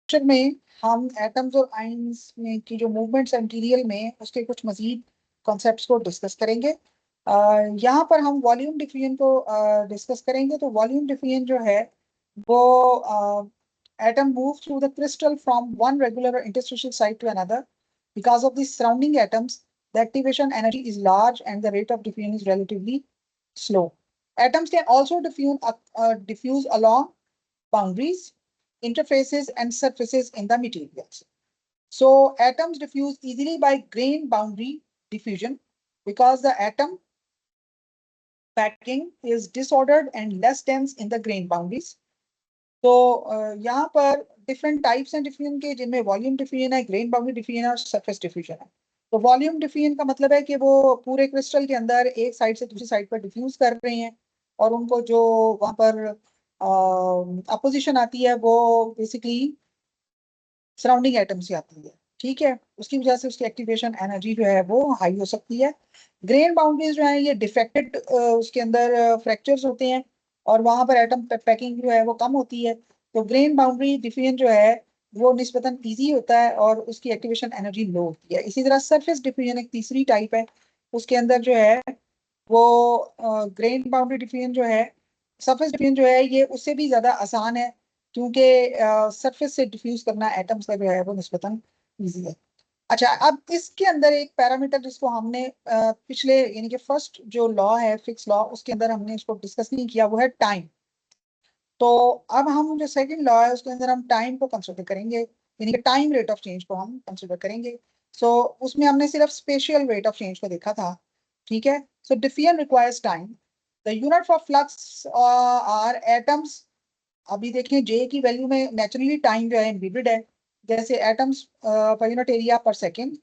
Lecture में हम atoms और आयंस में की जो मूवमेंट्स मटेरियल में उसके कुछ मजीद कॉन्सेप्ट्स को डिस्कस करेंगे। यहाँ पर हम वॉल्यूम डिफिजन को डिस्कस करेंगे। तो वॉल्यूम डिफिजन जो है वो atom move through the crystal from one regular or interstitial site to another. Because of the surrounding atoms, the activation energy is large and the rate of diffusion is relatively slow. Atoms can also diffuse along boundaries, interfaces, and surfaces in the materials. So atoms diffuse easily by grain boundary diffusion because the atom packing is disordered and less dense in the grain boundaries. तो यहाँ पर different types हैं diffusion के, जिनमें volume diffusion है, grain boundary diffusion है और surface diffusion है। तो वॉल्यूम डिफ्यूजन का मतलब है कि वो पूरे क्रिस्टल के अंदर एक साइड से दूसरी साइड पर डिफ्यूज कर रहे हैं और उनको जो वहां पर अपोजिशन आती है वो बेसिकली सराउंडिंग एटम से आती है। ठीक है, उसकी वजह से उसकी एक्टिवेशन एनर्जी जो है वो हाई हो सकती है। ग्रेन बाउंड्रीज जो है ये डिफेक्टेड, उसके अंदर फ्रैक्चर्स होते हैं और वहां पर एटम पैकिंग जो है वो कम होती है। तो ग्रेन बाउंड्री डिफ्यूजन जो है वो निस्बतन इजी होता है और उसकी एक्टिवेशन एनर्जी लो होती है। इसी तरह सरफेस डिफ्यूजन एक तीसरी टाइप है, उसके अंदर जो है वो ग्रेन बाउंड्री डिफ्यूजन जो है, सरफेस डिफ्यूजन जो है ये उससे भी ज्यादा आसान है, क्योंकि सरफेस से डिफ्यूज करना एटम्स का जो है वो निस्बतन इजी है। अच्छा, अब इसके अंदर एक पैरामीटर जिसको हमने पिछले यानी कि फर्स्ट जो लॉ है फिक्स लॉ, उसके अंदर हमने इसको डिस्कस नहीं किया, वो है टाइम। तो अब हम जो सेकंड लॉ है उसके अंदर हम टाइम को कंसिडर करेंगे, यानी कि टाइम रेट ऑफ चेंज को हम कंसिडर करेंगे। सो उसमें हमने सिर्फ स्पेशियल रेट ऑफ चेंज को देखा था। ठीक है, so diffusion requires time. The unit for flux are atoms. अभी देखिए जे की वैल्यू में नेचुरली टाइम जो है एम्बेडेड है, जैसे एटम्स पर यूनिट एरिया पर second.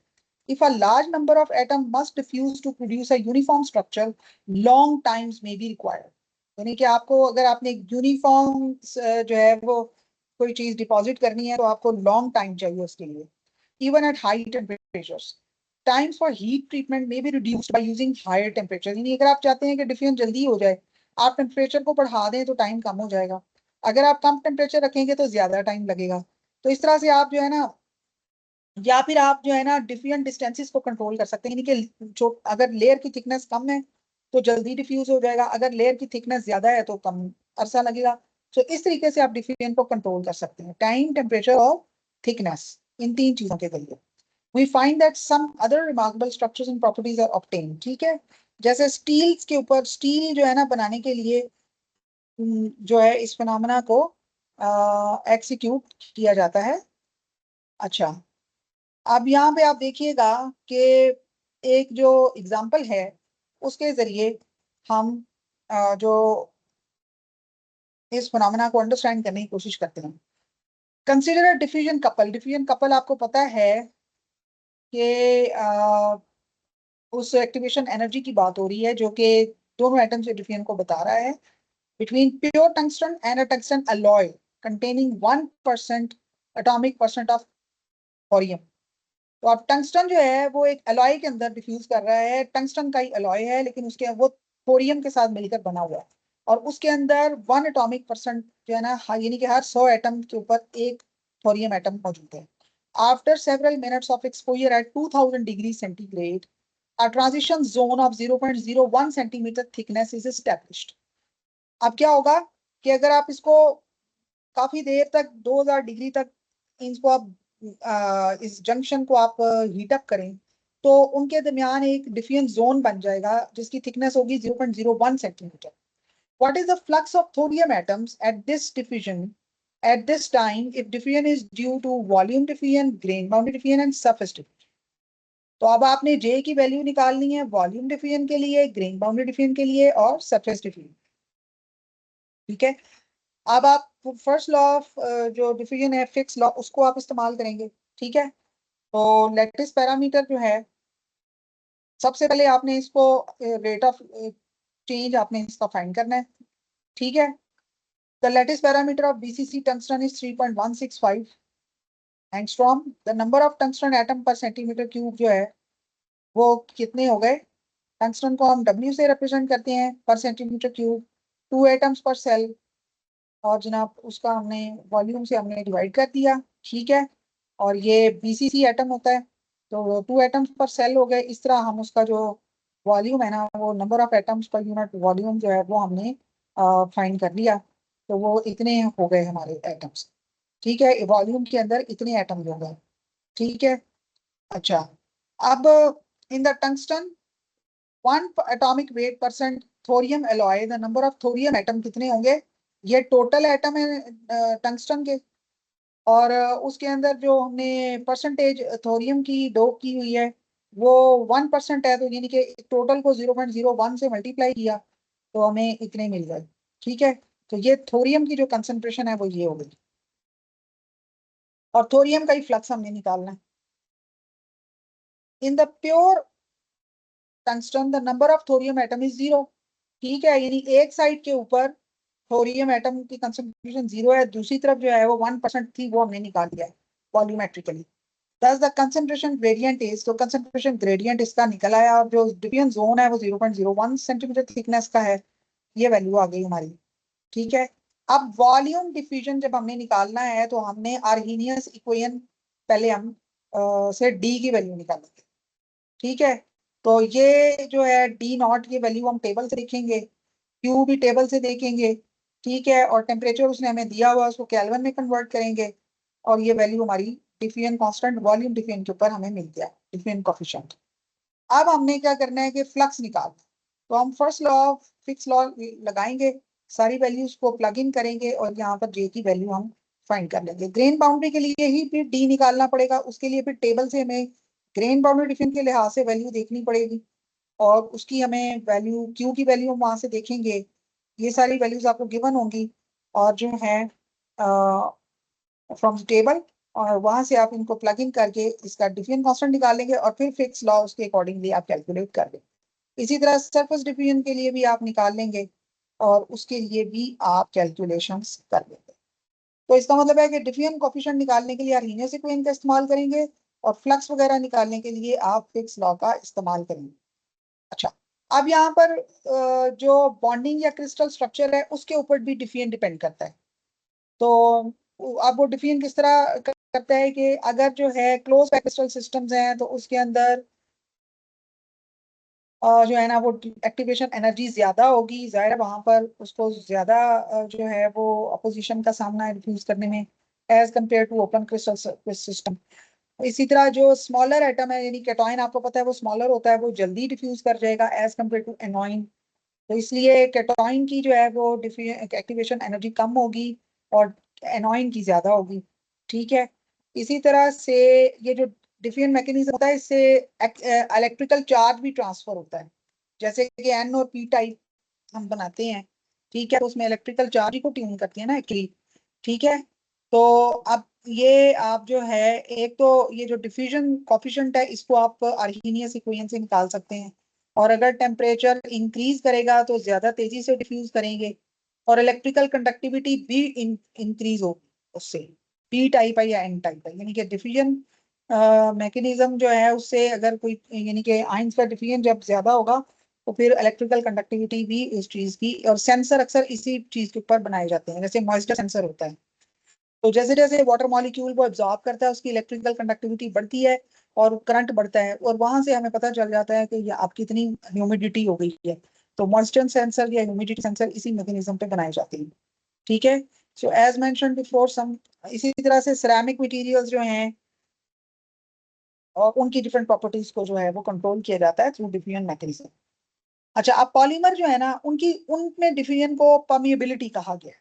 If a large number of atoms must diffuse to produce a uniform structure, long times may be required. यानी कि आपको अगर आपने एक यूनिफॉर्म जो है वो कोई चीज डिपॉजिट करनी है तो आपको लॉन्ग टाइम चाहिए उसके लिए। Even at high temperatures, times for heat treatment may be reduced by using higher temperature. यानी अगर आप चाहते हैं कि डिफ्यूजन जल्दी हो जाए, आप टेम्परेचर को बढ़ा दें तो टाइम कम हो जाएगा। अगर आप कम टेम्परेचर रखेंगे तो ज्यादा टाइम लगेगा। तो इस तरह से आप जो है ना, या फिर आप जो है ना डिफरेंट डिस्टेंसेस को कंट्रोल कर सकते हैं, यानी कि जो अगर लेयर की थिकनेस कम है तो जल्दी डिफ्यूज हो जाएगा, अगर लेयर की थिकनेस ज्यादा है तो कम अरसा लगेगा। तो इस तरीके से आप डिफ्यूजन को कंट्रोल कर सकते हैं, टाइम, टेम्परेचर और थिकनेस, इन तीन चीजों के जरिए। We find that some other remarkable structures and properties are obtained. ठीक है, जैसे स्टील के ऊपर, स्टील जो है ना बनाने के लिए जो है इस फिनोमेना को एक्सिक्यूट किया जाता है। अच्छा, अब यहाँ पे आप देखिएगा कि एक जो एग्जाम्पल है उसके जरिए हम जो इस फिनोमेना को अंडरस्टैंड करने की कोशिश करते हैं। Consider diffusion couple. Diffusion couple आपको पता है कि उस एक्टिवेशन एनर्जी की बात हो रही है जो कि दोनों एटम से डिफ्यूजन को बता रहा है, between pure tungsten and a tungsten alloy containing 1% atomic percent of thorium. तो अब टंगस्टन जो है वो एक अलॉय के अंदर डिफ्यूज कर रहा है, टंगस्टन का ही अलॉय है लेकिन उसके वो थोरियम के साथ मिलकर बना हुआ है और उसके अंदर 1 एटॉमिक परसेंट जो है ना, यानी कि हर 100 एटम के ऊपर एक थोरियम एटम मौजूद है। After several minutes of exposure at 2000 degree centigrade, a transition zone of 0.01 centimeter thickness is established. अब क्या होगा कि अगर आप इसको काफी देर तक 2000 डिग्री तक इसको आप इस जंक्शन को आप हीट अप करें तो उनके दरमियान एक डिफ्यूजन जोन बन जाएगा जिसकी थिकनेस होगी 0.01 centimetre. What is the flux of thorium atoms at this diffusion at this time if diffusion is due to volume diffusion, grain boundary diffusion and surface diffusion. तो अब आपने जे की वैल्यू निकालनी है वॉल्यूम डिफ्यूजन के लिए, grain boundary diffusion के लिए और सरफेस डिफ्यूजन। ठीक है, अब आप फर्स्ट लॉ ऑफ जो डिफ्यूजन है फिक्स लॉ, उसको आप इस्तेमाल करेंगे। ठीक है, तो लैटिस पैरामीटर जो है, सबसे पहले आपने इसको रेट ऑफ चेंज आपने इसका फाइंड करना है। ठीक है, the lattice parameter of BCC tungsten is 3.165 angstrom. The number of tungsten atom पर सेंटीमीटर क्यूब जो है वो कितने हो गए। टंगस्टन को हम W से रिप्रेजेंट करते हैं per centimetre cube, 2 atoms per cell, और जनाब उसका हमने वॉल्यूम से हमने डिवाइड कर दिया। ठीक है, और ये BCC एटम होता है, तो 2 एटम्स पर सेल हो गए। इस तरह हम उसका जो वॉल्यूम है ना, वो number of atoms per unit volume जो है वो हमने फाइंड कर लिया। तो वो इतने हो गए हमारे एटम्स। ठीक है, वॉल्यूम के अंदर इतने एटम हो गए। ठीक है। अच्छा, अब in the tungsten 1 atomic weight % thorium alloy, the number of thorium atom कितने होंगे? ये टोटल एटम है टंगस्टन के, और उसके अंदर जो हमने परसेंटेज थोरियम की डोप की हुई है वो 1% है, तो यानी कि टोटल को 0.01 से मल्टीप्लाई किया तो हमें इतने मिल गए। ठीक है, तो ये थोरियम की जो कंसंट्रेशन है वो ये हो गई, और थोरियम का ही फ्लक्स हमने निकालना है। In the pure tungsten the number of thorium atom is 0। ठीक है, यानी एक साइड के ऊपर थोरियम एटम की कंसंट्रेशन 0 है, दूसरी तरफ जो है वो 1% थी, वो हमने निकाल लिया है वॉल्यूमेट्रिकली। दस द कंसंट्रेशन ग्रेडियंट इज, तो कंसंट्रेशन ग्रेडियंट इसका निकल आया, और जो डिफिजन जोन है वो 0.01 सेंटीमीटर थिकनेस का है। ये वैल्यू आ गई हमारी। ठीक है, अब वॉल्यूम डिफ्यूजन जब हमने निकालना है तो हमने आर्हीनियस इक्वेशन पहले हम से डी की वैल्यू निकालेंगे। ठीक है, तो ये जो है D0 की वैल्यू हम टेबल से देखेंगे, क्यू भी टेबल से देखेंगे। ठीक है, और टेम्परेचर उसने हमें दिया हुआ उसको केल्विन में कन्वर्ट करेंगे, और ये वैल्यू हमारी डिफियन कांस्टेंट वॉल्यूम डिफियन के ऊपर हमें मिल गया, डिफियन कोफिशिएंट। अब हमने क्या करना है कि फ्लक्स निकालना है। तो हम first law of fix law लगाएंगे, सारी वैल्यूज को प्लग इन करेंगे, और यहाँ पर जे की वैल्यू हम फाइंड कर लेंगे। ग्रेन बाउंड्री के लिए ही फिर डी निकालना पड़ेगा, उसके लिए फिर टेबल से हमें ग्रेन बाउंड्री डिफियन के लिहाज से वैल्यू देखनी पड़ेगी, और उसकी हमें वैल्यू क्यू की वैल्यू हम वहां से देखेंगे। ये सारी वैल्यूज आपको गिवन होंगी, और जो है फ्रॉम टेबल, और वहां से आप इनको प्लग इन करके इसका डिफिजन कांस्टेंट निकालेंगे, और फिर फिक्स लॉ उसके अकॉर्डिंगली आप कैलकुलेट कर लेंगे। इसी तरह सरफेस डिफिजन के लिए भी आप निकाल लेंगे, और उसके लिए भी आप कैलकुलेशंस कर लेंगे। तो इसका मतलब है कि डिफिजन कोफिशिएंट निकालने के लिए आर्हीनियस इक्वेशन का इस्तेमाल करेंगे, और फ्लक्स वगैरह निकालने के लिए आप फिक्स लॉ का इस्तेमाल करेंगे। अच्छा, अब यहाँ पर जो बॉन्डिंग या क्रिस्टल स्ट्रक्चर है उसके ऊपर भी डिफिजन डिपेंड करता है। तो अब वो डिफिजन किस तरह करता है कि अगर जो है क्लोज क्रिस्टल सिस्टम्स हैं तो उसके अंदर जो है ना वो एक्टिवेशन एनर्जी ज्यादा होगी, जाहिर है वहां पर उसको ज्यादा जो है वो अपोजिशन का सामना है डिफ्यूज करने में, as compare to open crystal system. इसी तरह जो स्मॉलर एटम है, यानी कैटायन, आपको पता है वो स्मॉलर होता है, वो जल्दी डिफ्यूज कर जाएगा एज कंपेयर टू एनोइन। तो इसलिए कैटायन की जो है वो एक्टिवेशन एनर्जी कम होगी, और एनोइन की ज्यादा होगी। ठीक है, इसी तरह से ये जो डिफिजन मैकेनिज्म होता है, इससे इलेक्ट्रिकल चार्ज भी ट्रांसफर होता है, जैसे कि एन और पी टाइप हम बनाते हैं। ठीक है, तो उसमें इलेक्ट्रिकल चार्ज को ट्यून करती है ना एक्चुअली। ठीक है, तो अब ये आप जो है, एक तो ये जो डिफ्यूजन कोफिशिएंट है इसको आप आर्हीनियस इक्वेशन से निकाल सकते हैं, और अगर टेम्परेचर इंक्रीज करेगा तो ज्यादा तेजी से डिफ्यूज करेंगे, और इलेक्ट्रिकल कंडक्टिविटी भी इंक्रीज होगी उससे, पी टाइप है या एन टाइप है, यानी कि डिफ्यूजन मैकेनिज्म जो है उससे अगर कोई, यानी कि आइंस का डिफ्यूजन जब ज्यादा होगा तो फिर इलेक्ट्रिकल कंडक्टिविटी भी इस चीज की, और सेंसर अक्सर इसी चीज के ऊपर बनाए जाते हैं, जैसे मॉइस्चर सेंसर होता है। तो जैसे जैसे वाटर मॉलिक्यूल को एब्जॉर्ब करता है उसकी इलेक्ट्रिकल कंडक्टिविटी बढ़ती है, और करंट बढ़ता है, और वहां से हमें पता चल जाता है कि ये आपकी इतनी ह्यूमिडिटी हो गई है। तो मॉइस्चर सेंसर या ह्यूमिडिटी सेंसर इसी मैकेनिज्म पे बनाए जाते हैं। ठीक है, so as mentioned before some, इसी तरह से सिरेमिक मटेरियल्स जो हैं और उनकी डिफरेंट प्रॉपर्टीज को जो है वो कंट्रोल किया जाता है थ्रू डिफ्यूजन मैकेनिज्म। अच्छा, अब पॉलीमर जो है ना उनकी, उनमें डिफ्यूजन को परमिएबिलिटी कहा गया है।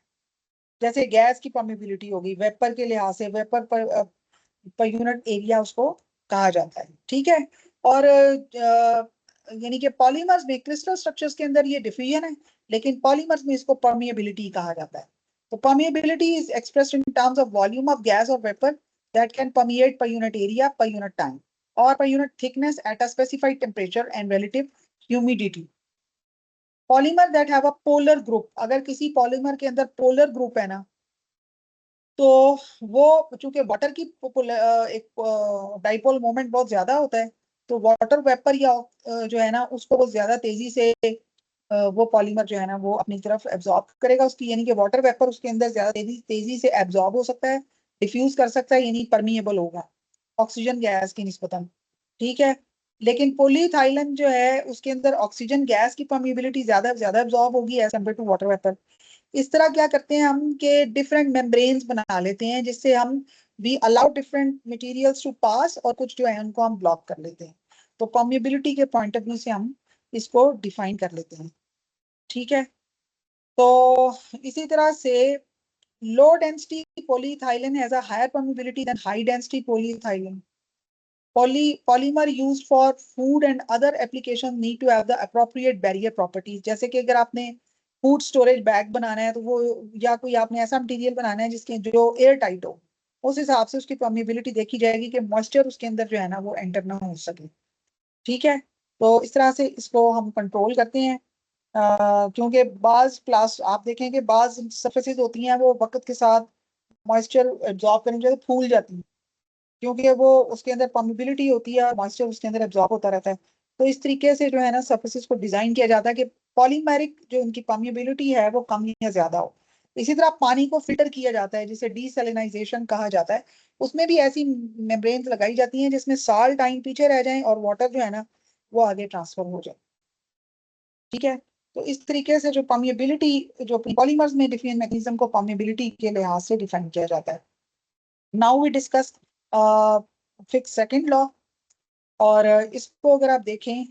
जैसे गैस की परमिएबिलिटी होगी, वेपर के लिहाज से वेपर पर यूनिट एरिया उसको कहा जाता है। ठीक है, और यानी कि पॉलीमर्स में क्रिस्टल स्ट्रक्चर्स के अंदर ये डिफ्यूजन है, लेकिन पॉलीमर्स में इसको परमिएबिलिटी कहा जाता है। तो permeability is expressed in terms of volume of gas और vapour that can permeate per unit area per unit time or per unit thickness at a specified temperature and relative humidity. Polymer that have a polar group, अगर किसी polymer के अंदर polar group है ना, तो वो चूंकि वाटर की एक डाइपोल मोमेंट बहुत ज्यादा होता है, तो वाटर वेपर या जो है ना उसको वो ज्यादा तेजी से वो पॉलीमर जो है ना वो अपनी तरफ एब्जॉर्ब करेगा उसकी, यानी कि वाटर वेपर उसके अंदर ज्यादा तेजी तेजी से एब्जॉर्ब हो सकता है, डिफ्यूज कर सकता है, यानी परमिएबल होगा ऑक्सीजन गैस की निस्बतन, ठीक है। लेकिन पॉलीइथाइलिन जो है उसके अंदर ऑक्सीजन गैस की परमिएबिलिटी ज्यादा एब्जॉर्ब होगी as compare to water vapour. इस तरह क्या करते हैं हम कि डिफरेंट मेम्ब्रेन्स बना लेते हैं, जिससे हम we allow different materials to pass, और कुछ जो है उनको हम ब्लॉक कर लेते हैं। तो परमिएबिलिटी के पॉइंट ऑफ व्यू से हम इसको डिफाइन कर लेते हैं, ठीक है। तो इसी तरह से low density polyethylene has a higher permeability than high density polyethylene. Polymer used for food and other applications need to have the appropriate barrier properties. जैसे कि अगर आपने फूड स्टोरेज बैग बनाना है तो वो, या कोई आपने ऐसा मटेरियल बनाना है जिसके जो एयर टाइट हो, उस हिसाब से उसकी परमिएबिलिटी देखी जाएगी कि मॉइस्चर उसके अंदर जो है ना वो एंटर ना हो सके, ठीक है। तो इस तरह से इसको हम कंट्रोल करते हैं। क्योंकि बाज क्लास आप देखें कि बाज सरफेसेस होती हैं वो वक्त के साथ मॉइस्चर एब्जॉर्ब करने की वजह से फूल जाती हैं, क्योंकि वो उसके अंदर परमिबिलिटी होती है और मॉइस्चर उसके अंदर एब्जॉर्ब होता रहता है। तो इस तरीके से जो है ना सरफेसेस को डिजाइन किया जाता है कि पॉलीमेरिक जो उनकी परमिबिलिटी है वो कम या ज्यादा हो। इसी तरह पानी को फिल्टर किया जाता है जिसे डीसैलिनाइजेशन कहा जाता है, उसमें भी ऐसी मेम्ब्रेन्स लगाई जाती हैं जिसमें साल्ट आइन पीछे रह जाएं और वाटर जो है ना वो आगे ट्रांसफर हो जाए, ठीक है। तो इस तरीके से जो परमिएबिलिटी, जो पॉलीमर्स में डिफरेंट मैकेनिज्म को परमिएबिलिटी के लिहाज से डिफाइन किया जाता है। Now we discuss Fick's second law, और इसको अगर आप देखें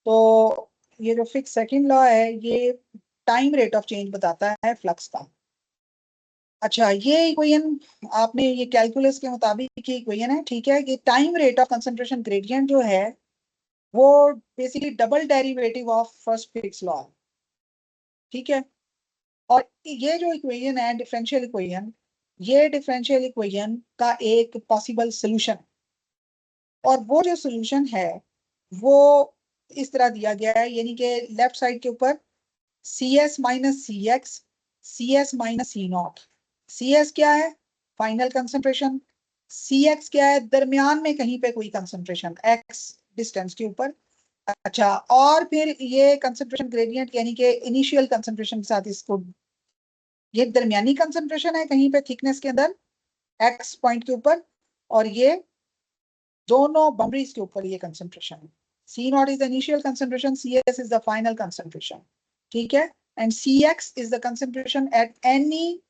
तो ये जो फिक्स सेकंड लॉ है ये टाइम रेट ऑफ चेंज बताता है फ्लक्स का। अच्छा, ये इक्वेशन आपने ये कैलकुलस के मुताबिक ये इक्वेशन है, ठीक है, कि time rate of concentration gradient जो है वो basically double derivative of first fix law, ठीक है। और ये जो इक्वेशन है डिफरेंशियल इक्वेशन, ये डिफरेंशियल इक्वेशन का एक पॉसिबल सोल्यूशन, और वो जो सोल्यूशन है वो इस तरह दिया गया है, यानी कि लेफ्ट साइड के ऊपर C S minus C X, C S minus C naught. C S क्या है? Final concentration. सी एक्स क्या है? दरमियान में कहीं पे कोई कंसंट्रेशन एक्स डिस्टेंस के ऊपर। अच्छा, और फिर ये कंसंट्रेशन ग्रेडियंट यानी कि इनिशियल कंसंट्रेशन के साथ इसको, ये दरमियानी कंसंट्रेशन है कहीं पे थिकनेस के अंदर एक्स पॉइंट के ऊपर, और ये दोनों बाउंड्रीज के ऊपर ये कंसंट्रेशन है। C naught is the initial concentration, C S is the final concentration, ठीक है। And C X is the concentration at any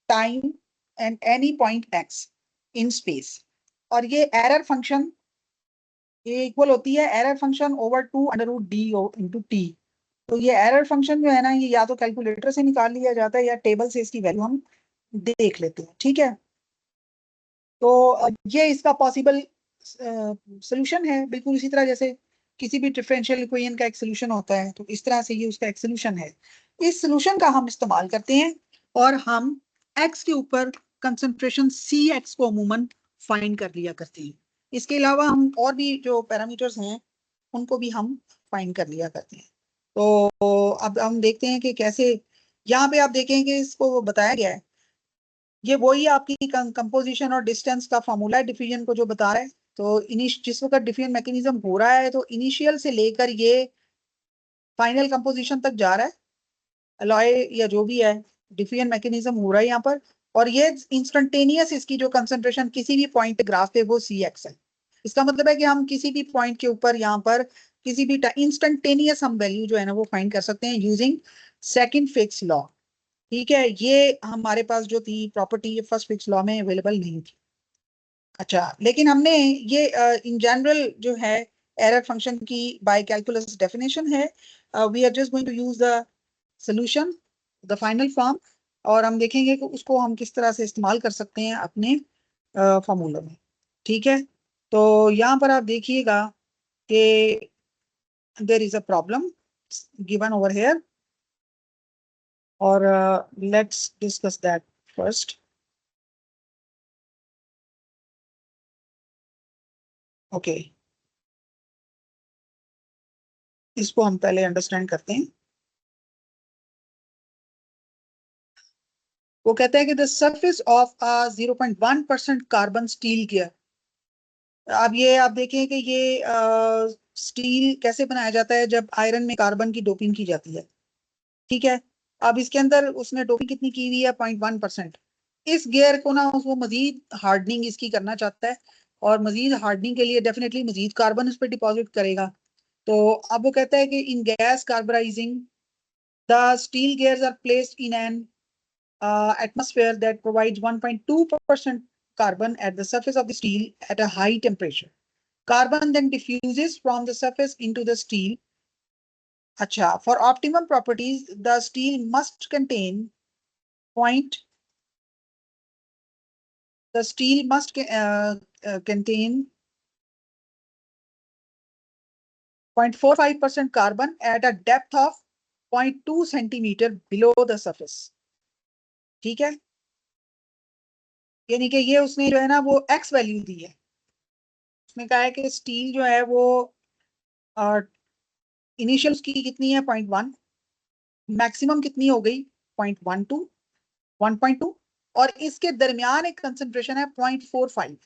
time and any point X in space. और ये एरर फंक्शन ये equal होती है error function over 2√d into T. तो ये error function जो है ना ये या तो कैलकुलेटर से निकाल लिया जाता है या टेबल से इसकी वैल्यू हम देख लेते हैं, ठीक है। तो ये इसका पॉसिबल सोल्यूशन है, बिल्कुल इसी तरह जैसे किसी भी डिफरेंशियल इक्वेशन का एक सोल्यूशन होता है, तो इस तरह से ये उसका एक सोल्यूशन है। इस सोल्यूशन का हम इस्तेमाल करते हैं और हम एक्स के ऊपर कंसंट्रेशन सी एक्स को अमूमन फाइंड कर लिया करते हैं। इसके अलावा हम और भी जो पैरामीटर्स हैं उनको भी हम फाइंड कर लिया करते हैं। तो अब हम देखते हैं कि कैसे, यहाँ पे आप देखेंगे इसको बताया गया है, ये वही आपकी कंपोजिशन और डिस्टेंस का फॉर्मूला है डिफिजन को जो बता रहा है। तो जिस वक्त डिफिजन मैकेनिज्म हो रहा है तो इनिशियल से लेकर ये फाइनल कंपोजिशन तक जा रहा है, अलॉय या जो भी है डिफिजन मैकेनिज्म हो रहा है यहाँ पर। और ये इंस्टेंटेनियस इसकी जो कंसंट्रेशन किसी भी पॉइंट पे ग्राफ पे वो सी एक्स है। इसका मतलब है कि हम किसी भी पॉइंट के ऊपर यहाँ पर किसी भी इंस्टेंटेनियस हम वैल्यू जो है ना वो फाइंड कर सकते हैं यूजिंग सेकंड फिक्स लॉ, ठीक है। ये हमारे पास जो थी प्रॉपर्टी ये फर्स्ट फिक्स लॉ में अवेलेबल नहीं थी। अच्छा, लेकिन हमने ये इन जनरल जो है एरर फंक्शन की बाय कैलकुलस डेफिनेशन है, we are just going to use the solution, the final form, और हम देखेंगे कि उसको हम किस तरह से इस्तेमाल कर सकते हैं अपने फॉर्मूला में, ठीक है। तो यहाँ पर आप देखिएगा कि there is a problem given over here, और let's discuss that first. Okay, इसको हम पहले अंडरस्टैंड करते हैं। वो कहता है कि the surface of a 0.1% carbon steel gear. अब ये आप देखें कि ये स्टील कैसे बनाया जाता है जब आयरन में कार्बन की डोपिंग की जाती है, ठीक है। अब इसके अंदर उसने डोपिंग कितनी की हुई है? 0.1%। इस गियर को ना वो मजीद हार्डनिंग इसकी करना चाहता है, और मजीद हार्डनिंग के लिए डेफिनेटली मजीद कार्बन उस पर डिपॉजिट करेगा। तो अब वो कहता है कि इन gas carburising the steel gears are placed in an atmosphere that provides 1.2% carbon at the surface of the steel at a high temperature. Carbon then diffuses from the surface into the steel. Acha, for optimum properties, the steel must contain point. The steel must contain 0.45% carbon at a depth of 0.2 centimeter below the surface. ठीक है, यानी कि ये उसने जो है ना वो एक्स वैल्यू दी है। उसने कहा है कि स्टील जो है वो इनिशियल उसकी कितनी है 0.1, मैक्सिमम कितनी हो गई 0.12, 1.2, और इसके दरमियान एक कंसंट्रेशन है 0.45,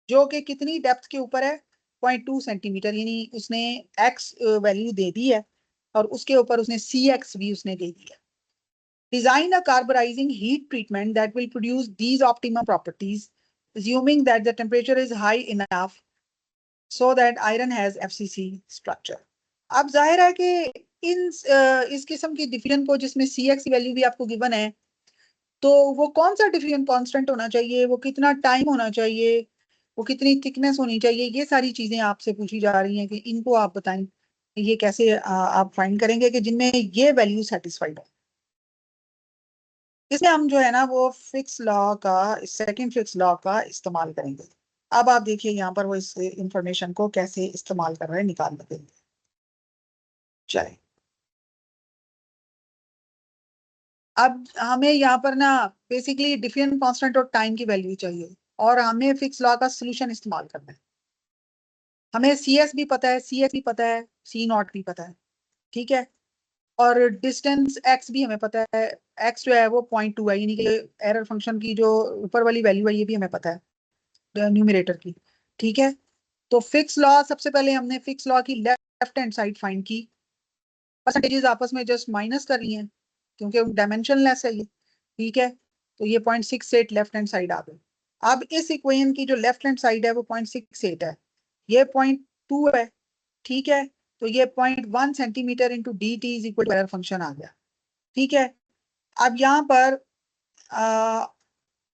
जो कि कितनी डेप्थ के ऊपर है 0.2 सेंटीमीटर, यानी उसने एक्स वैल्यू दे दी है और उसके ऊपर उसने सी एक्स भी उसने दे दिया। Design a carburizing heat treatment that will produce these optimum properties, assuming that the temperature is high enough so that iron has FCC structure. अब जाहिर है कि इस किस्म की डिफिजन को जिसमें सी एक्स वैल्यू भी आपको गिवन है, तो वो कौन सा डिफिजन कांस्टेंट होना चाहिए, वो कितना टाइम होना चाहिए, वो कितनी थिकनेस होनी चाहिए, ये सारी चीजें आपसे पूछी जा रही हैं कि इनको आप बताएं ये कैसे आप फाइंड करेंगे कि जिनमें ये वैल्यू सेटिस्फाइड हो। इसमें हम जो है ना वो फिक्स लॉ का, सेकंड फिक्स लॉ का इस्तेमाल करेंगे। अब आप देखिए यहाँ पर वो इस इंफॉर्मेशन को कैसे इस्तेमाल कर रहे हैं, निकाल देंगे। चलिए, अब हमें यहाँ पर ना बेसिकली डिफरेंट कांस्टेंट और टाइम की वैल्यू चाहिए, और हमें फिक्स लॉ का सोल्यूशन इस्तेमाल करना है। हमें सी एस भी पता है, सी एक्स भी पता है, सी नॉट भी पता है, ठीक है, और डिस्टेंस एक्स भी हमें पता है। एक्स जो है वो 0.2 है, यानी कि एरर फंक्शन की जो ऊपर वाली वैल्यू है ये भी हमें पता है न्यूमरेटर की, ठीक है। तो फिक्स लॉ, सबसे पहले हमने फिक्स लॉ की लेफ्ट हैंड साइड फाइंड की, परसेंटेजेस आपस में जस्ट माइनस कर लिए हैं क्योंकि डायमेंशन लेस है ये, ठीक है। तो ये 0.68 लेफ्ट हैंड साइड आ गई। अब इस इक्वेशन की जो लेफ्ट हैंड साइड है वो 0.68 है, ये 0.2 है, ठीक है। तो ये 0.1 centimetre into D T is equal to error function आ गया, ठीक है। अब यहाँ पर आ,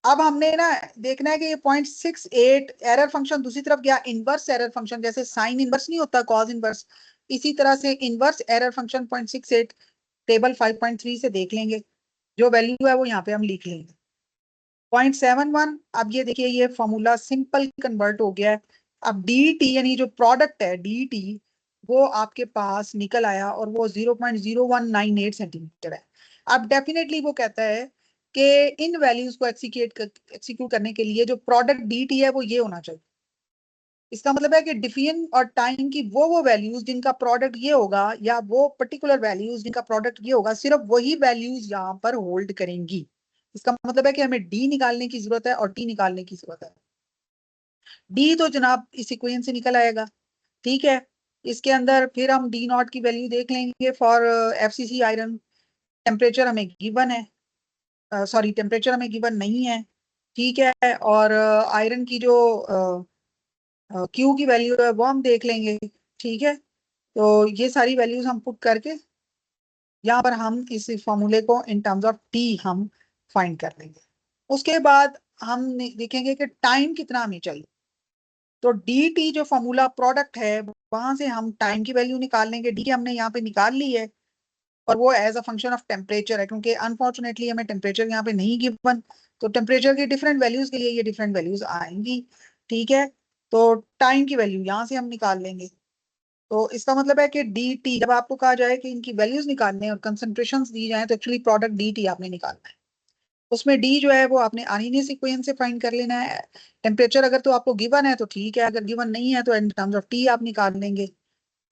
अब हमने ना देखना है कि ये 0.68 एरर फंक्शन दूसरी तरफ गया, इनवर्स एरर फंक्शन, जैसे साइन इनवर्स नहीं होता कॉज इनवर्स, इसी तरह से इनवर्स एरर फंक्शन 0.68 टेबल 5.3 से देख लेंगे, जो वैल्यू है वो यहाँ पे हम लिख लेंगे 0.71। अब ये देखिए ये फॉर्मूला सिंपल कन्वर्ट हो गया है। अब डी टी यानी जो प्रोडक्ट है डी टी वो आपके पास निकल आया और वो 0.0198 सेंटीमीटर है। अब डेफिनेटली वो कहता है कि इन वैल्यूज को एक्सिक्यूट करने के लिए जो प्रोडक्ट डी टी है वो ये होना चाहिए। इसका मतलब है कि डिफियन और टाइम की वो वैल्यूज जिनका प्रोडक्ट ये होगा, या वो पर्टिकुलर वैल्यूज जिनका प्रोडक्ट ये होगा, सिर्फ वही वैल्यूज यहाँ पर होल्ड करेंगी। इसका मतलब है कि हमें डी निकालने की जरूरत है और टी निकालने की जरूरत है। डी तो जनाब इस इक्वेशन से निकल आएगा, ठीक है। इसके अंदर फिर हम डी नॉट की वैल्यू देख लेंगे फॉर एफसीसी आयरन। टेम्परेचर हमें गिवन है, सॉरी टेम्परेचर हमें गिवन नहीं है, ठीक है। और आयरन की जो क्यू की वैल्यू है वो हम देख लेंगे, ठीक है। तो ये सारी वैल्यूज हम पुट करके यहाँ पर हम इस फॉर्मूले को इन टर्म्स ऑफ टी हम फाइंड कर लेंगे। उसके बाद हम देखेंगे कि टाइम कितना हमें चाहिए। तो डी टी जो फॉर्मूला प्रोडक्ट है वहां से हम टाइम की वैल्यू निकाल लेंगे। डी हमने यहाँ पे निकाल ली है, और वो as a function of temperature है, क्योंकि अनफॉर्चुनेटली हमें टेम्परेचर यहाँ पे नहीं गिवन, तो टेम्परेचर की डिफरेंट वैल्यूज के लिए ये डिफरेंट वैल्यूज आएंगी, ठीक है। तो टाइम की वैल्यू यहाँ से हम निकाल लेंगे। तो इसका मतलब है कि डी टी जब आपको कहा जाए कि इनकी वैल्यूज निकालने हैं और कंसंट्रेशन दी जाए, तो एक्चुअली प्रोडक्ट डी टी आपने निकालना है। उसमें डी जो है वो आपने आर्हीनियस इक्वेशन से फाइंड कर लेना है। टेम्परेचर अगर तो आपको गिवन है तो ठीक है, अगर गिवन नहीं है तो इन टर्म्स ऑफ टी आप निकाल लेंगे,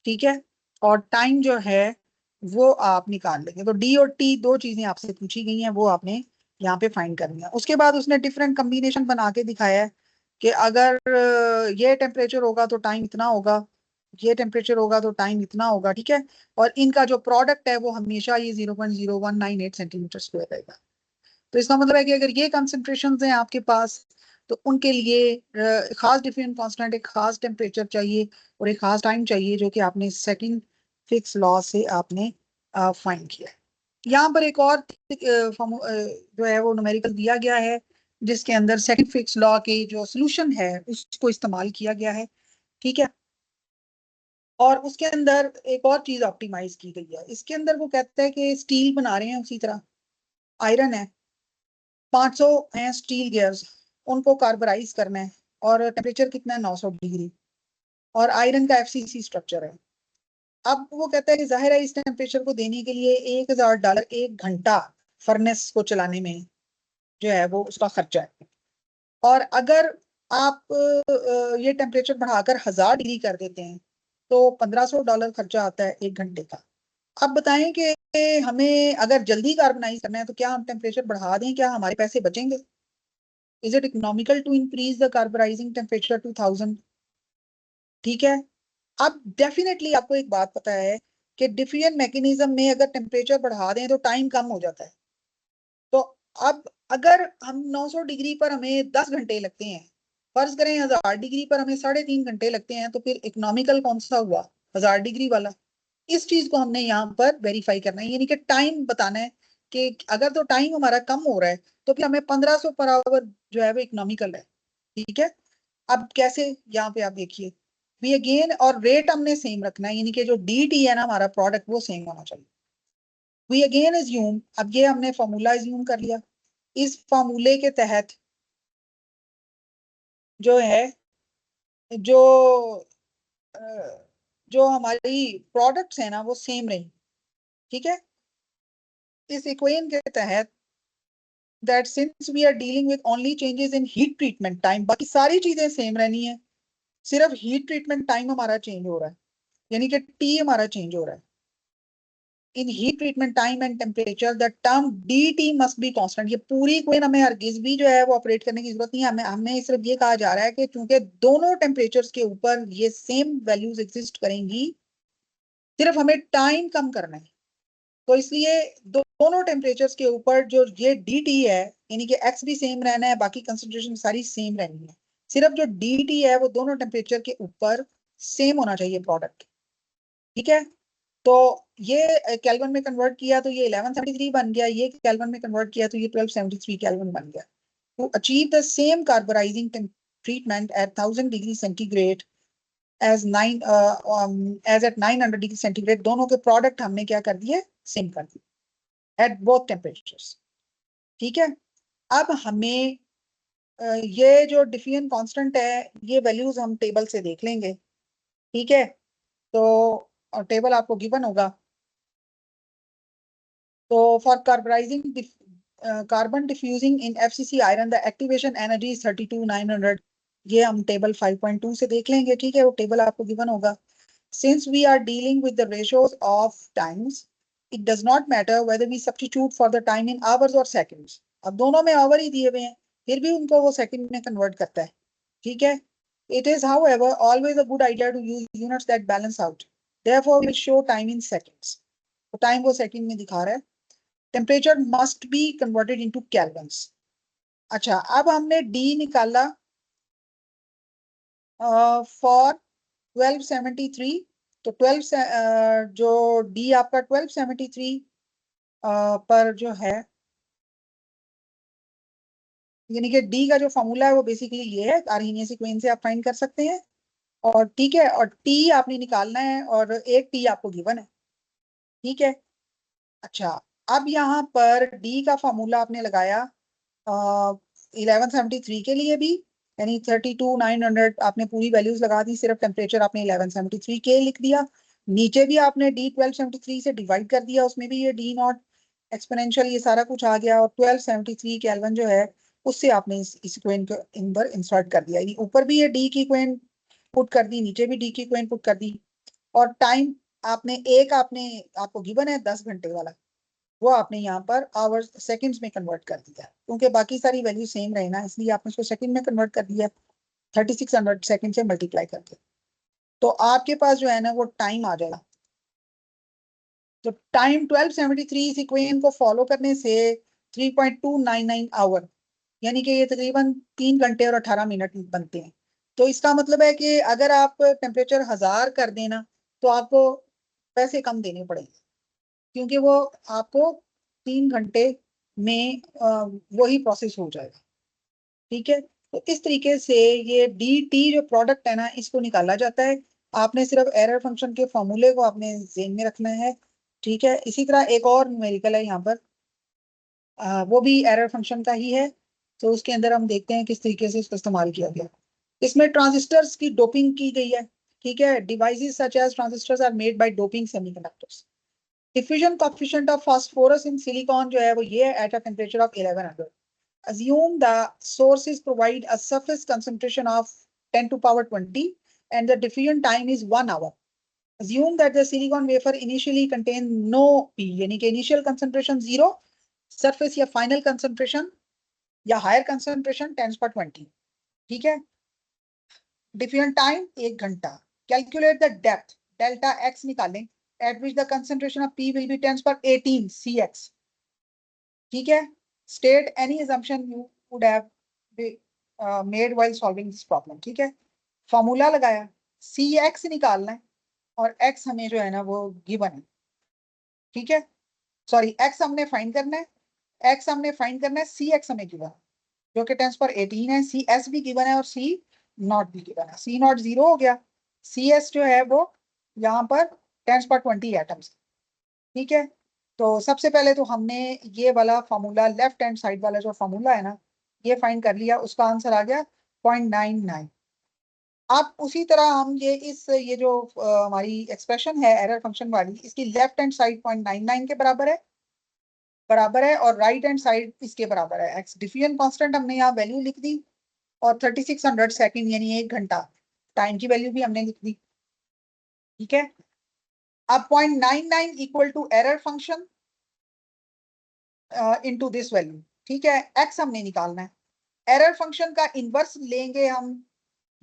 ठीक है। और टाइम जो है वो आप निकाल लेंगे। तो डी और टी दो चीजें आपसे पूछी गई हैं, वो आपने यहाँ पे फाइंड करनी है। उसके बाद उसने डिफरेंट कम्बिनेशन बना के दिखाया है कि अगर ये टेम्परेचर होगा तो टाइम इतना होगा, ये टेम्परेचर होगा तो टाइम इतना होगा, ठीक है। और इनका जो प्रोडक्ट है वो हमेशा ये 0.0198 सेंटीमीटर स्क्वायर रहेगा। तो इसका मतलब है कि अगर ये कंसंट्रेशन हैं आपके पास तो उनके लिए खास डिफिनेंट कांस्टेंट, एक खास टेम्परेचर चाहिए और एक खास टाइम चाहिए, जो कि आपने सेकंड फिक्स लॉ से आपने फाइंड किया। यहाँ पर एक और जो है वो न्यूमेरिकल दिया गया है, जिसके अंदर सेकंड फिक्स लॉ के जो सोल्यूशन है उसको इस्तेमाल किया गया है। ठीक है, और उसके अंदर एक और चीज ऑप्टिमाइज की गई है। इसके अंदर वो कहता है कि स्टील बना रहे हैं, उसी तरह आयरन है, 500 हैं स्टील गियर्स, उनको कार्बराइज करना है और टेम्परेचर कितना है 900 डिग्री, और आयरन का एफसीसी स्ट्रक्चर है। अब वो कहता है कि जाहिर है इस टेम्परेचर को देने के लिए $1000 एक घंटा फर्नेस को चलाने में जो है वो उसका खर्चा है। और अगर आप ये टेम्परेचर बढ़ाकर 1000 डिग्री कर देते हैं तो $1500 खर्चा आता है एक घंटे का। अब बताएं कि हमें अगर जल्दी कार्बनाइज करना है तो क्या हम टेम्परेचर बढ़ा दें, क्या हमारे पैसे बचेंगे? Is it economical to increase the carburizing temperature to 1000? ठीक है, अब डेफिनेटली आपको एक बात पता है कि डिफ्यूजन मैकेनिज्म में अगर टेम्परेचर बढ़ा दें तो टाइम कम हो जाता है। तो अब अगर हम 900 डिग्री पर हमें 10 घंटे लगते हैं, फर्ज करें 1000 डिग्री पर हमें 3.5 घंटे लगते हैं, तो फिर इकोनॉमिकल कौन सा हुआ? 1000 डिग्री वाला। इस चीज को हमने यहाँ पर वेरीफाई करना है, यानी कि टाइम बताना है कि अगर तो टाइम हमारा कम हो रहा है तो फिर हमें 1500 पर आवर जो है वो इकोनॉमिकल है। ठीक है, अब कैसे, यहाँ पे आप देखिए, वी अगेन, और रेट हमने सेम रखना है, यानी कि जो डी है ना हमारा प्रोडक्ट वो सेम होना चाहिए। वी अगेन एज्यूम, अब ये हमने फॉर्मूला एज्यूम कर लिया। इस फॉर्मूले के तहत जो है जो अ, जो हमारी प्रोडक्ट्स है ना वो सेम रही। ठीक है, इस इक्वेशन के तहत that since we are dealing with only changes in heat treatment time, बाकी सारी चीजें सेम रहनी है, सिर्फ हीट ट्रीटमेंट टाइम हमारा चेंज हो रहा है, यानी कि टी हमारा चेंज हो रहा है। इन heat treatment time and temperature the term dt must be constant. ये पूरी कोई हमें हरगिज भी जो है वो ऑपरेट करने की जरूरत नहीं है, हमें हमें सिर्फ ये कहा जा रहा है कि चूंकि दोनों टेम्परेचर्स के ऊपर ये सेम वैल्यूज एग्जिस्ट करेंगी, सिर्फ हमें टाइम कम करना है। तो इसलिए दोनों टेम्परेचर्स के ऊपर जो ये dt है, यानी कि x भी सेम रहना है, बाकी कंसंट्रेशन सारी सेम रहनी है, सिर्फ जो dt है वो दोनों टेम्परेचर के ऊपर सेम होना चाहिए प्रोडक्ट। ठीक है, तो ये केल्विन में कन्वर्ट किया तो ये 1173 बन गया, ये केल्विन में कन्वर्ट किया तो ये 1273 केल्विन बन गया। To achieve the same carburizing treatment at 1000 degree centigrade as at 900 degree centigrade, दोनों के प्रोडक्ट हमने क्या कर दिए, सेम कर दिए एट बोथ टेम्परेचर्स। ठीक है, अब हमें ये जो डिफियन कांस्टेंट है ये वैल्यूज हम टेबल से देख लेंगे। ठीक है, तो टेबल आपको गिवन होगा। So for carbon diffusing in FCC iron, the activation energy is 32,900. ये हम टेबल 5.2 से देख लेंगे। ठीक है, वो टेबल आपको गिवन होगा। Since we are dealing with the ratios of times, it does not matter whether we substitute for the time in hours or seconds. अब दोनों में आवर ही दिए हुए हैं, फिर भी उनको वो सेकंड में कन्वर्ट करता है। ठीक है, it is however always a good idea to use units that balance out. Therefore, we'll show time in seconds. तो टाइम वो सेकंड में दिखा रहा है। Temperature must be converted into kelvins. अच्छा, अब हमने डी निकाला फॉर 1273, तो 12 जो डी आपका 1273 पर जो है, यानी कि डी का जो फॉर्मूला है वो बेसिकली ये है, आर्हेनियस इक्वेशन से आप फाइंड कर सकते हैं। और ठीक है, और टी आपने निकालना है और एक टी आपको गिवन है। ठीक है, अच्छा, अब यहाँ पर डी का फॉर्मूला आपने लगाया 1173 के लिए भी, यानी 32,900 आपने पूरी वैल्यूज लगा दी, सिर्फ टेम्परेचर आपने 1173 के लिख दिया। नीचे भी आपने डी 1273 से डिवाइड कर दिया, उसमें भी ये डी नॉट एक्सपोनेंशियल ये सारा कुछ आ गया, और 1273 केल्विन जो है उससे आपने इस इक्वेशन के अंदर इंसर्ट कर दिया, यानी ऊपर भी ये डी की इक्वेशन पुट कर दी, नीचे भी डी की इक्वेशन पुट कर दी। और टाइम आपने आपको गिवन है 10 घंटे वाला, वो आपने यहाँ पर आवर्स सेकंड्स में कन्वर्ट कर दिया, क्योंकि बाकी सारी वैल्यू सेम रहे ना, इसलिए आपने उसको सेकंड में कन्वर्ट कर दिया, 3600 सेकंड से मल्टीप्लाई करके। तो आपके पास जो है ना वो टाइम आ जाएगा। तो टाइम 1273 इस इक्वेशन को फॉलो करने से 3.299 आवर, यानी कि ये तकरीबन 3 घंटे और 18 मिनट बनते हैं। तो इसका मतलब है कि अगर आप टेम्परेचर 1000 कर देना तो आपको पैसे कम देने पड़ेंगे, क्योंकि वो आपको 3 घंटे में वही प्रोसेस हो जाएगा। ठीक है, तो इस तरीके से ये डी टी जो प्रोडक्ट है ना, इसको निकाला जाता है। आपने सिर्फ एरर फंक्शन के फॉर्मूले को आपने ज़हन में रखना है। ठीक है, इसी तरह एक और न्यूमेरिकल है यहाँ पर, वो भी एरर फंक्शन का ही है। तो उसके अंदर हम देखते हैं किस तरीके से इसका इस्तेमाल किया गया। इसमें ट्रांजिस्टर्स की डोपिंग की गई है। ठीक है, devices such as transistors are made by doping semiconductors. Diffusion coefficient of phosphorus in silicon जो है वो ये at a temperature of 1100। Assume the sources provide a surface concentration of 10 to power 20 and the diffusion time is 1 hour. Assume that the silicon wafer initially contain no P, यानी कि initial concentration 0, surface या final concentration या higher concentration 10^20। ठीक है, diffusion time 1 घंटा। Calculate the depth delta x निकालें at which the concentration of P will be 10^18 Cx। ठीक है, state any assumption you would have made while solving this problem। ठीक है, formula लगाया, Cx निकालना है और x हमें जो है ना वो गिवन है। ठीक है, सॉरी x हमने फाइंड करना है, x हमने फाइंड करना है, Cx हमें गिवन है जो कि 10^18 है, Cs भी गिवन है और C नॉट भी गिवन है। C नॉट 0 हो गया, Cs जो है वो यहाँ पर 10^20 एटम्स। ठीक है, तो सबसे पहले तो हमने ये वाला फॉर्मूला, लेफ्ट हैंड साइड वाला जो फॉर्मूला है ना, ये फाइंड कर लिया, उसका आंसर आ गया 0.99। अब उसी तरह हम ये जो हमारी एक्सप्रेशन है एरर फंक्शन वाली, इसकी लेफ्ट हैंड साइड 0.99 के बराबर है और राइट हैंड साइड इसके बराबर है एक्स। डिफ्यूजन कांस्टेंट हमने यहाँ वैल्यू लिख दी और 3600 सेकंड यानी 1 घंटा टाइम की वैल्यू भी हमने लिख दी। ठीक है, अब 0.99 equal to error function into this value. ठीक है, एक्स हमने निकालना है, एरर फंक्शन का इनवर्स लेंगे हम,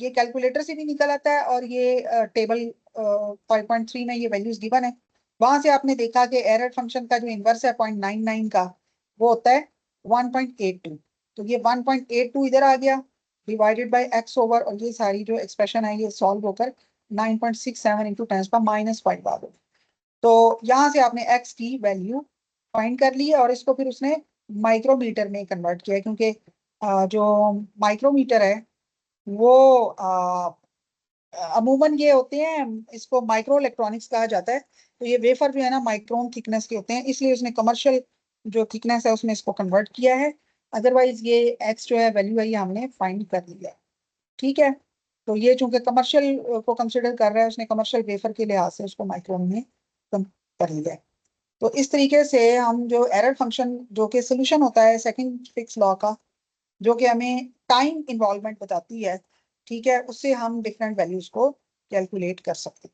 ये कैलकुलेटर से भी निकल आता है और ये टेबल 5.3 में ये वैल्यूज गिवन है। वहां से आपने देखा कि एरर फंक्शन का जो इनवर्स है 0.99 का वो होता है 1.82। तो ये 1.82 इधर आ गया डिवाइडेड बाय एक्स ओवर, और ये सारी जो एक्सप्रेशन है ये सॉल्व होकर 9.67 इंटू 10⁻⁵ आ गई। तो यहाँ से आपने एक्स की वैल्यू फाइंड कर ली है और इसको फिर उसने माइक्रोमीटर में कन्वर्ट किया है, क्योंकि जो माइक्रोमीटर है वो अमूमन ये होते हैं, इसको माइक्रो इलेक्ट्रॉनिक्स कहा जाता है। तो ये वेफर जो है ना माइक्रोन थिकनेस के होते हैं, इसलिए उसने कमर्शियल जो थिकनेस है उसमें इसको कन्वर्ट किया है। अदरवाइज ये एक्स जो है वैल्यू है ये हमने फाइंड कर लिया है। ठीक है, तो ये चूंकि कमर्शियल को कंसिडर कर रहा है, उसने कमर्शियल वेफर के लिहाज से उसको माइक्रोन में कर लिया है। तो इस तरीके से हम जो एरर फंक्शन जो कि सोल्यूशन होता है सेकंड फिक्स लॉ का, जो कि हमें टाइम इन्वॉल्वमेंट बताती है, ठीक है, उससे हम डिफरेंट वैल्यूज को कैलकुलेट कर सकते हैं।